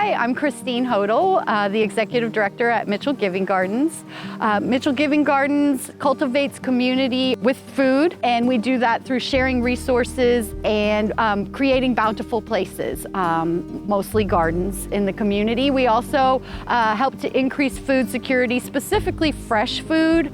Hi, I'm Christine Hodel, the Executive Director at Mitchell Giving Gardens. Mitchell Giving Gardens cultivates community with food, and we do that through sharing resources and creating bountiful places, mostly gardens in the community. We also help to increase food security, specifically fresh food,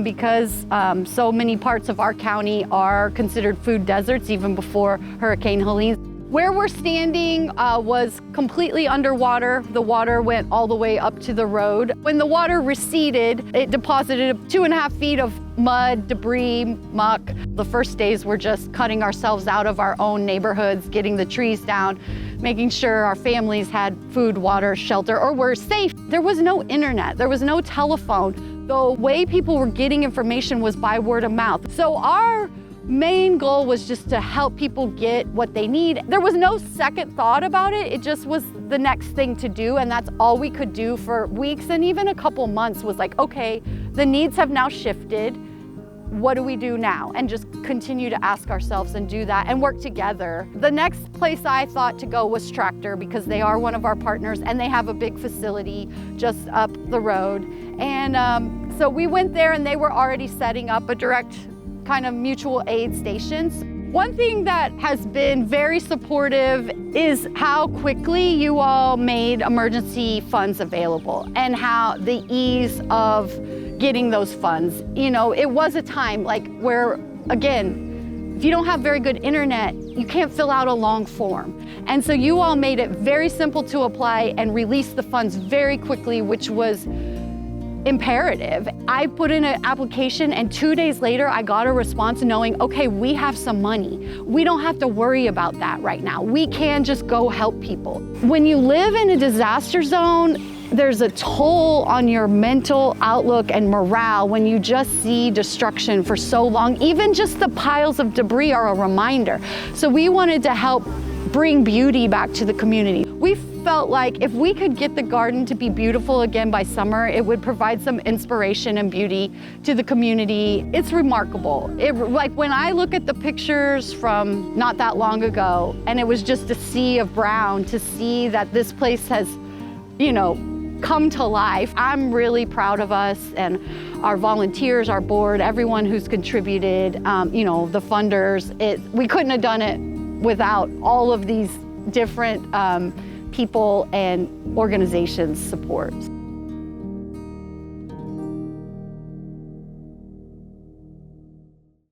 because so many parts of our county are considered food deserts even before Hurricane Helene. Where we're standing was completely underwater. The water went all the way up to the road. When the water receded, it deposited 2.5 feet of mud, debris, muck. The first days were just cutting ourselves out of our own neighborhoods, getting the trees down, making sure our families had food, water, shelter, or were safe. There was no internet, there was no telephone. The way people were getting information was by word of mouth. So our main goal was just to help people get what they need. There was no second thought about it. It just was the next thing to do, and that's all we could do for weeks and even a couple months was like, okay, the needs have now shifted. What do we do now? And just continue to ask ourselves and do that and work together. The next place I thought to go was Tractor, because they are one of our partners and they have a big facility just up the road. And so we went there and they were already setting up a direct kind of mutual aid stations. One thing that has been very supportive is how quickly you all made emergency funds available and how the ease of getting those funds. You know, it was a time like where, again, if you don't have very good internet, you can't fill out a long form. And so you all made it very simple to apply and release the funds very quickly, which was imperative. I put in an application and 2 days later I got a response knowing, okay, we have some money. We don't have to worry about that right now. We can just go help people. When you live in a disaster zone, there's a toll on your mental outlook and morale when you just see destruction for so long. Even just the piles of debris are a reminder. So we wanted to help bring beauty back to the community. We felt like if we could get the garden to be beautiful again by summer, it would provide some inspiration and beauty to the community. It's remarkable. Like when I look at the pictures from not that long ago, and it was just a sea of brown, to see that this place has, you know, come to life. I'm really proud of us and our volunteers, our board, everyone who's contributed, you know, the funders. We couldn't have done it without all of these different people and organizations' support.